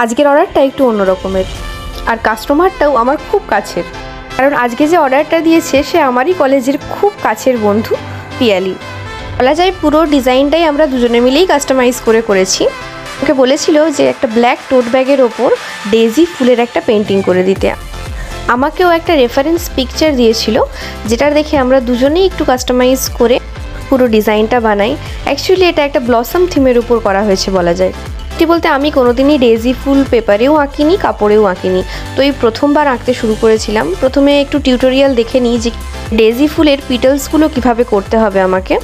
আজকের অর্ডারটা একটু অন্য রকমের, আর কাস্টমারটাও আমার খুব কাছের, কারণ আজকে যে অর্ডারটা দিয়েছে সে আমারই কলেজের খুব কাছের বন্ধু পিয়ালি। বলা যায় পুরো ডিজাইনটাই আমরা দুজনে মিলেই কাস্টমাইজ করেছি। ওকে বলেছিল যে একটা ব্ল্যাক টোট ব্যাগের ওপর ডেজি ফুলের একটা পেন্টিং করে দিতে। আমাকেও একটা রেফারেন্স পিকচার দিয়েছিল, যেটার দেখে আমরা দুজনেই একটু কাস্টমাইজ করে পুরো ডিজাইনটা বানাই। অ্যাকচুয়ালি এটা একটা ব্লসম থিমের উপর করা হয়েছে বলা যায়। এটি বলতে আমি কোনোদিনই ডেজি ফুল পেপারেও আঁকিনি, কাপড়েও আঁকিনি, তো এই প্রথমবার আঁকতে শুরু করেছিলাম। প্রথমে একটু টিউটোরিয়াল দেখে নিই যে ডেজি ফুলের পিটলসগুলো কিভাবে করতে হবে। আমাকে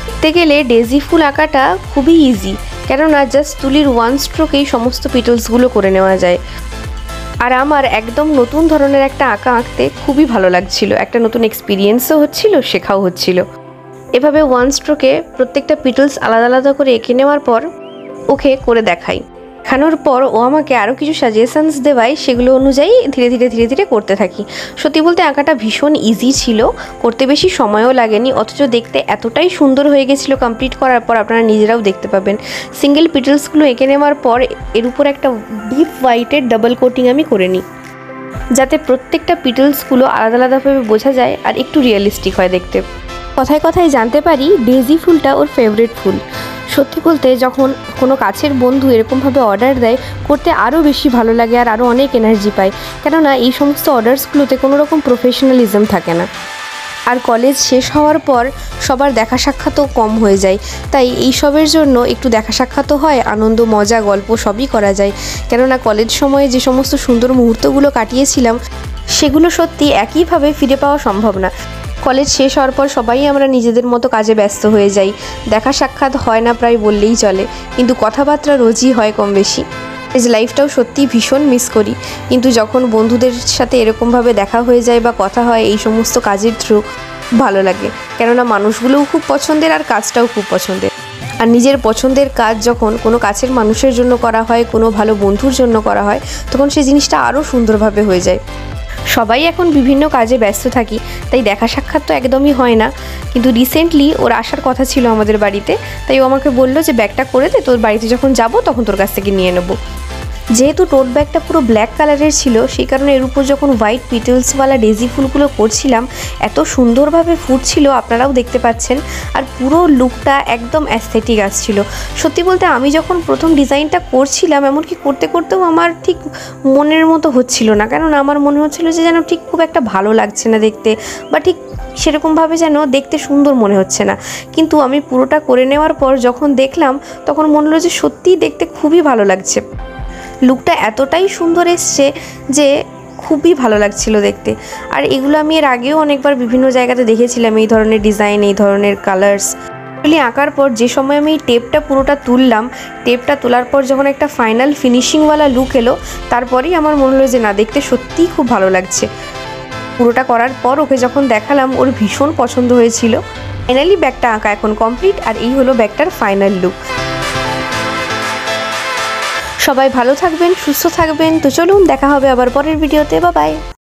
দেখতে গেলে ডেজি ফুল আঁকাটা খুবই ইজি, কেননা জাস্ট তুলির ওয়ান স্ট্রোকেই সমস্ত পিটলসগুলো করে নেওয়া যায়। আর আমার একদম নতুন ধরনের একটা আঁকা আঁকতে খুবই ভালো লাগছিল, একটা নতুন এক্সপিরিয়েন্সও হচ্ছিল, শেখাও হচ্ছিল। এভাবে ওয়ান স্ট্রোকে প্রত্যেকটা পিটলস আলাদা আলাদা করে এঁকে নেওয়ার পর ওকে করে দেখানোর পর ও আমাকে আরও কিছু সাজেশনস দেওয়ায় সেগুলো অনুযায়ী ধীরে ধীরে করতে থাকি। সত্যি বলতে আঁকাটা ভীষণ ইজি ছিল, করতে বেশি সময়ও লাগেনি, অথচ দেখতে এতটাই সুন্দর হয়ে গেছিলো। কমপ্লিট করার পর আপনারা নিজেরাও দেখতে পাবেন। সিঙ্গেল পিটলসগুলো এঁকে নেওয়ার পর এর উপর একটা ডিপ হোয়াইটের ডাবল কোটিং আমি করে নিই, যাতে প্রত্যেকটা পিটলসগুলো আলাদা আলাদাভাবে বোঝা যায় আর একটু রিয়েলিস্টিক হয় দেখতে। কথায় কথায় জানতে পারি ডেজি ফুলটা ওর ফেভারিট ফুল। সত্যি বলতে যখন কোনো কাছের বন্ধু এরকমভাবে অর্ডার দেয়, করতে আরও বেশি ভালো লাগে আর আরও অনেক এনার্জি পায়, কেননা এই সমস্ত অর্ডার্সগুলোতে কোনো রকম প্রফেশনালিজম থাকে না। আর কলেজ শেষ হওয়ার পর সবার দেখা সাক্ষাৎও কম হয়ে যায়, তাই এইসবের জন্য একটু দেখা সাক্ষাৎও হয়, আনন্দ মজা গল্প সবই করা যায়। কেননা কলেজ সময়ে যে সমস্ত সুন্দর মুহূর্তগুলো কাটিয়েছিলাম সেগুলো সত্যি একইভাবে ফিরে পাওয়া সম্ভব না। কলেজ শেষ হওয়ার পর সবাই আমরা নিজেদের মতো কাজে ব্যস্ত হয়ে যাই, দেখা সাক্ষাৎ হয় না প্রায় বললেই চলে, কিন্তু কথাবার্তা রোজই হয় কম বেশি। কলেজ লাইফটাও সত্যিই ভীষণ মিস করি, কিন্তু যখন বন্ধুদের সাথে এরকমভাবে দেখা হয়ে যায় বা কথা হয় এই সমস্ত কাজের থ্রু, ভালো লাগে। কেননা মানুষগুলোও খুব পছন্দের আর কাজটাও খুব পছন্দের। আর নিজের পছন্দের কাজ যখন কোনো কাছের মানুষের জন্য করা হয়, কোনো ভালো বন্ধুর জন্য করা হয়, তখন সেই জিনিসটা আরও সুন্দরভাবে হয়ে যায়। সবাই এখন বিভিন্ন কাজে ব্যস্ত থাকি, তাই দেখা সাক্ষাৎ তো একদমই হয় না। কিন্তু রিসেন্টলি ওর আসার কথা ছিল আমাদের বাড়িতে, তাই ও আমাকে বললো যে ব্যাগটা করে দে, তোর বাড়িতে যখন যাব তখন তোর কাছ থেকে নিয়ে নেবো। যেহেতু টোট ব্যাগটা পুরো ব্ল্যাক কালারের ছিল, সেই কারণে এর উপর যখন হোয়াইট পিটলসওয়ালা ডেজি ফুলগুলো করছিলাম এত সুন্দরভাবে ফুটছিল, আপনারাও দেখতে পাচ্ছেন। আর পুরো লুকটা একদম অ্যাস্থেটিক আসছিল। সত্যি বলতে আমি যখন প্রথম ডিজাইনটা করছিলাম, এমনকি করতে করতেও আমার ঠিক মনের মতো হচ্ছিল না, কেননা আমার মনে হচ্ছিল যে যেন ঠিক খুব একটা ভালো লাগছে না দেখতে, বা ঠিক সেরকমভাবে যেন দেখতে সুন্দর মনে হচ্ছে না। কিন্তু আমি পুরোটা করে নেওয়ার পর যখন দেখলাম, তখন মনে হলো যে সত্যিই দেখতে খুবই ভালো লাগছে। লুকটা এতটাই সুন্দর এসছে যে খুবই ভালো লাগছিল দেখতে। আর এগুলো আমি এর আগেও অনেকবার বিভিন্ন জায়গাতে দেখেছিলাম, এই ধরনের ডিজাইন, এই ধরনের কালার্স। এগুলি আঁকার পর যে সময় আমি এই টেপটা পুরোটা তুললাম, টেপটা তোলার পর যখন একটা ফাইনাল ফিনিশিংওয়ালা লুক এলো, তারপরেই আমার মনে হলো যে না, দেখতে সত্যিই খুব ভালো লাগছে। পুরোটা করার পর ওকে যখন দেখালাম, ওর ভীষণ পছন্দ হয়েছিল। ফাইনালি ব্যাগটা আঁকা এখন কমপ্লিট, আর এই হলো ব্যাগটার ফাইনাল লুক। সবাই ভালো থাকবেন, সুস্থ থাকবেন। তো চলুন দেখা হবে আবার পরের ভিডিওতে। Bye bye.